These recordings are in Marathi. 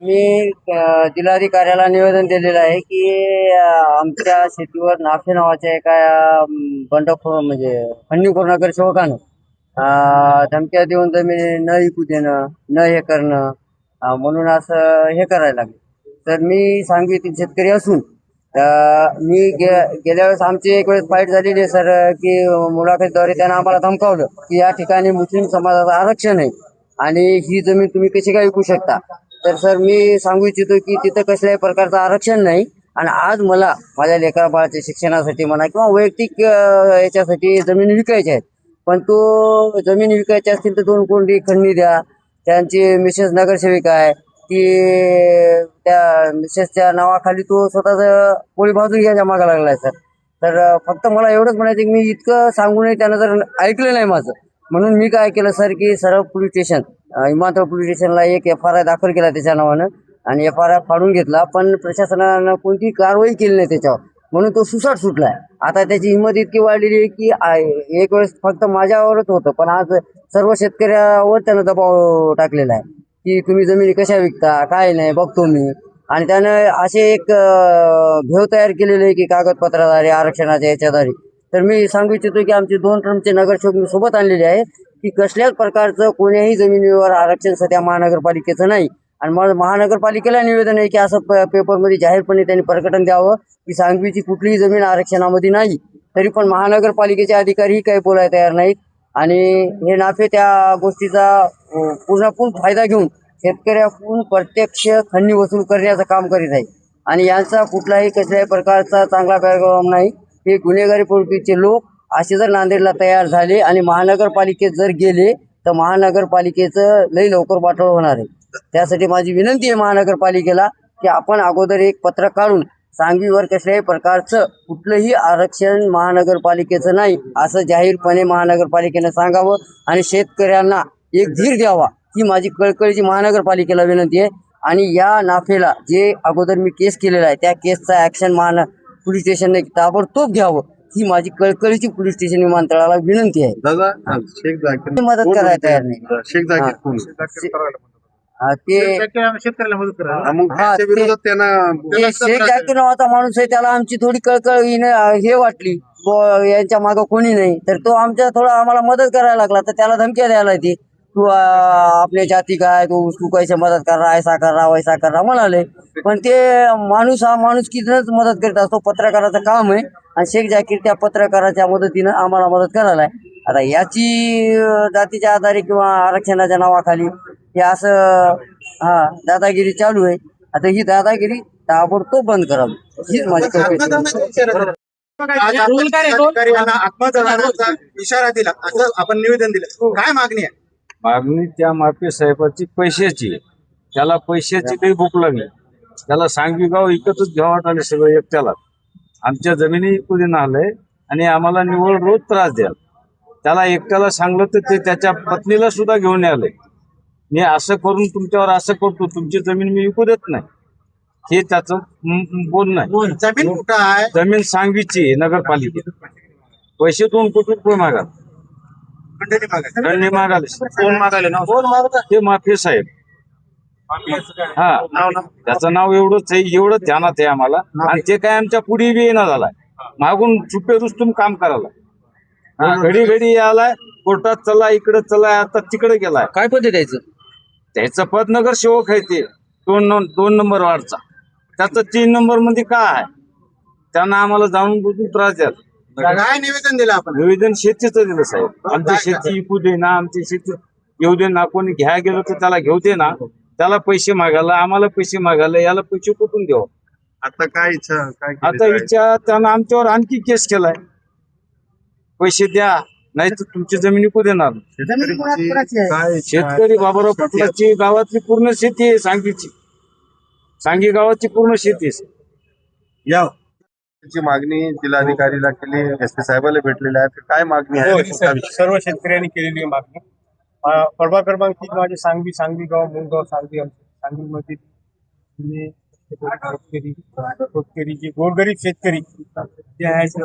मी जिल्हाधिकारी कार्यालयाला निवेदन दिलेलं आहे की आमच्या शेतीवर नाफे नावाच्या एका बंडखोर म्हणजे खंडणीखोर नगरसेवकानं धमक्या देऊन जमीन न विकू देणं, न हे करणं, म्हणून असं हे करायला लागले. तर मी सांगवी येथील शेतकरी असून मी गेल्या वेळेस आमची एक वेळेस फाईट झालेली आहे सर, की मुलाखतीद्वारे त्यानं आम्हाला धमकावलं की या ठिकाणी मुस्लिम समाजाचं आरक्षण आहे आणि ही जमीन तुम्ही कशी काय विकू शकता. तर सर मी सांगू इच्छितो की तिथं कसल्याही प्रकारचं आरक्षण नाही आणि आज मला माझ्या लेकरा बाळाच्या शिक्षणासाठी म्हणा किंवा वैयक्तिक याच्यासाठी जमीन विकायच्या आहेत. पण तो जमीन विकायची असतील तर 2 कोटी खंडणी द्या. त्यांची मिसेस नगरसेविका आहे, ती त्या मिसेसच्या नावाखाली तो स्वतःच पोळी भाजून घ्यायच्या मागा लागलाय सर. तर फक्त मला एवढंच म्हणायचं की मी इतकं सांगूनही त्यानं जर ऐकलं नाही माझं, म्हणून मी काय केलं सर की सरळ पोलीस स्टेशन विमानतळ पोलीस स्टेशनला एक FRI दाखल केला त्याच्या नावानं आणि FRI फाडून घेतला. पण प्रशासनानं कोणती कारवाई केली नाही त्याच्यावर, म्हणून तो सुसाट सुटलाय. आता त्याची हिंमत इतकी वाढलेली आहे की एक वेळेस फक्त माझ्यावरच होतं, पण आज सर्व शेतकऱ्यावर त्यानं दबाव टाकलेला आहे की तुम्ही जमिनी कशा विकता, काय नाही बघतो मी. आणि त्यानं असे एक भेव तयार केलेले आहे की कागदपत्राद्वारे आरक्षणाच्या याच्याद्वारे. तर मी सांगू इच्छितो की आमचे 2 टर्मचे नगरसेवक मी सोबत आणलेले आहेत की कसल्याच प्रकारचं कोण्याही जमिनीवर आरक्षण सध्या महानगरपालिकेचं नाही. आणि मग महानगरपालिकेला निवेदन आहे की असं पेपरमध्ये जाहीरपणे त्यांनी प्रकटन द्यावं की सांगवीची कुठलीही जमीन आरक्षणामध्ये नाही. तरी पण महानगरपालिकेचे अधिकारीही काही बोलायला तयार नाहीत आणि हे नाफे त्या गोष्टीचा पूर्ण फायदा घेऊन शेतकऱ्याकडून प्रत्यक्ष खंडणी वसूल करण्याचं काम करीत आहे. आणि यांचा कुठलाही कसल्याही प्रकारचा चांगला बॅकग्राऊंड नाही. हे गुन्हेगारी प्रवृत्तीचे लोक असे जर नांदेडला तयार झाले आणि महानगरपालिकेत जर गेले तर महानगरपालिकेचं लई लवकर वाटोळ होणार आहे. त्यासाठी माझी विनंती आहे महानगरपालिकेला की आपण अगोदर एक पत्रक काढून सांगवीवर कसल्याही प्रकारचं कुठलंही आरक्षण महानगरपालिकेचं नाही असं जाहीरपणे महानगरपालिकेनं सांगावं आणि शेतकऱ्यांना एक धीर द्यावा ही माझी कळकळीची महानगरपालिकेला विनंती आहे. आणि या नाफेला जे अगोदर मी केस केलेला आहे त्या केसचा ॲक्शन पोलीस स्टेशनने ताबडतोब घ्यावं ही माझी कळकळीची पोलीस स्टेशन विमानतळाला विनंती आहे. दादा शेख जाकीर मदत करायला तयार नाही. शेख जाकीर कोण? ते शेतकऱ्याला मदत करा. मग त्याच्या विरोधात त्यांना ते शेख जाकीर नावाचा माणूस आहे, त्याला आमची थोडी कळकळ हे वाटली यांच्या मागं कोणी नाही, तर तो आमच्या थोडा आम्हाला मदत करायला लागला. तर त्याला धमक्या द्यायला ती तू आपल्या जाती काय, तू कैसे मदत कर रहा, ऐसा कर रहा वैसा कर रहा म्हणाले. पण ते माणूस हा माणुसकीनंच मदत करीत असतो, पत्रकाराचं काम आहे. आणि शेख जाकीर त्या पत्रकाराच्या मदतीनं आम्हाला मदत करायला आहे. आता याची जातीच्या आधारे किंवा आरक्षणाच्या नावाखाली हे असं दादागिरी चालू आहे. आता ही दादागिरी ताबडतोब बंद करावी हीच माझी कल्पना. इशारा दिला असं आपण निवेदन दिलं, काय मागणी आहे? मागणी त्या माफी साहेबाची पैशाची आहे. त्याला पैशाची काही भूक लागली, त्याला सांगवी गाव इकतच घ्यावं आले सगळं एकट्याला. आमच्या जमिनी इकू देणं आलंय आणि आम्हाला निवळ रोज त्रास द्याल. त्याला एकट्याला सांगलं तर ते त्याच्या पत्नीला सुद्धा घेऊन आले. मी असं करून तुमच्यावर असं करतो, तुमची जमीन मी विकू देत नाही, हे त्याचं बोलणं आहे. जमीन कुठं आहे? जमीन सांगवीची आहे, नगरपालिकेत. पैसे 2 कोटी रुपये मागा, खंडणी मागाले. कोण मागायला ना? ते माफी साहेब. हा, त्याचं नाव एवढंच आहे, एवढं ध्यानात आहे आम्हाला. आणि ते काय आमच्या पुढे बी येणं झालाय, मागून चुपे रुस्तुम काम करायला. घडी घडी आलाय, कोर्टात चला, इकडे चला, आता तिकडे गेलाय. काय पद्धत द्यायचं? त्याचं पद नगरसेवक आहे, ते 2 नंबर वार्डचा. त्याचं 3 नंबर मध्ये काय आहे, त्यांना आम्हाला जाणून बुजून त्रास द्याल. काय निवेदन दिलं आपण? निवेदन शेतीचं दिलं साहेब. आमची शेती विकू दे ना, आमची शेती येऊ दे ना. कोणी घ्या गेलं तर त्याला घेऊ दे ना. त्याला पैसे मागायला, आम्हाला पैसे मागायला, याला पैसे कुठून देऊ? आता काय इच्छा काय केली आता विचार त्यानं आमच्यावर आणखी केस केलाय, पैसे द्या नाही तर तुमची जमीन विकू देणार. काय शेतकरी बाबाराव पाटलाची गावातली पूर्ण शेती आहे, सांगी गावाची पूर्ण शेती आहे. या ची मागणी जिल्हाधिकारीला केली, SP साहेबाला भेटलेली आहे. काय मागणी आहे? सर्व शेतकऱ्यांनी केलेली मागणी. प्रभाग क्रमांक 3 माझे सांगवी गाव, मुळगाव सांगवीमध्ये शेतकरी जे गोरगरीब शेतकरी जे आहेत,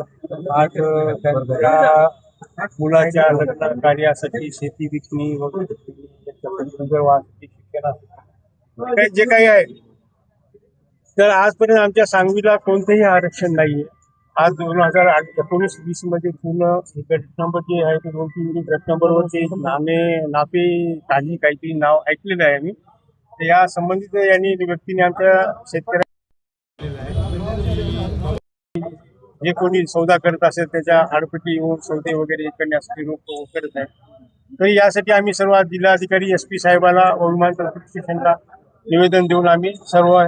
आज त्यांच्या मुलाच्या लग्न कार्यासाठी शेती विकणी वगैरे शिक्षणासाठी जे काही आहे तर आजपर्यंत आमच्या सांगवीला कोणतंही आरक्षण नाहीये. आज 2019-20 मध्ये पूर्ण गट नंबर जे आहे ते 2-3 गट नंबरवरती नाफे काही काहीतरी नाव ऐकलेलं आहे आम्ही. तर या संबंधित यांनी व्यक्तीने आमच्या शेतकऱ्या जे कोणी सौदा करत असेल त्याच्या आडपटी येऊन सौदे वगैरे करण्यासाठी रोख करत आहे. तर यासाठी आम्ही सर्व जिल्हाधिकारी SP साहेबाला व विमानतळ पोलीस स्टेशनला निवेदन देऊन आम्ही सर्व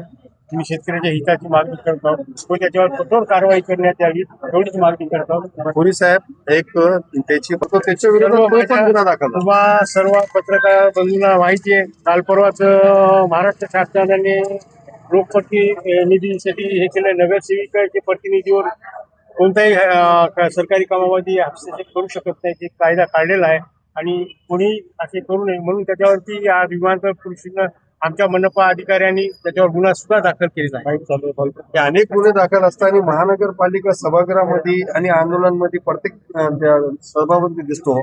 शेतकऱ्याच्या हिताची मागणी करत आहोत व त्याच्यावर कठोर कारवाई करण्यात यावी एवढीच मागणी करत आहोत. पुरी साहेब एक त्याच्या विरोधात तो पण गुन्हा दाखल झाला. किंवा सर्व पत्रकार बंधूंना माहिती आहे, काल परवाच महाराष्ट्र शासनाने लोकप्रति निधीसाठी हे केलं. नगरसेविकाच्या प्रतिनिधीवर कोणत्याही सरकारी कामामध्ये हस्तक्षेप करू शकत नाही, ते कायदा काढलेला आहे आणि कोणी असे करू नये म्हणून त्याच्यावरती आज विमानतळ पोलिसांना आमच्या मनपा अधिकाऱ्यांनी त्याच्यावर गुन्हा सुद्धा दाखल केलेला आहे. हे अनेक गुन्हे दाखल असताना महानगरपालिका सभागृहामध्ये आणि आंदोलनामध्ये प्रत्येक सहभागी दिसतो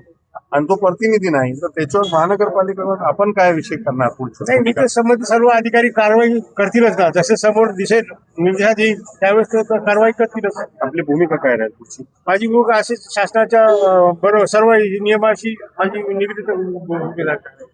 आणि तो प्रतिनिधी नाही, तर त्याच्यावर महानगरपालिकेवर आपण काय विषय करणार नाही, पुढचं? मी तर संबंधित सर्व अधिकारी कारवाई करतीलच ना. जसे समोर दिसेल निर्देशात येईल त्यावेळेस ते कारवाई करतीलच. आपली भूमिका काय राहील पुढची? माझी भूमिका अशीच शासनाच्या बरोबर सर्व नियमाशी माझी निगडीत भूमिका आहे.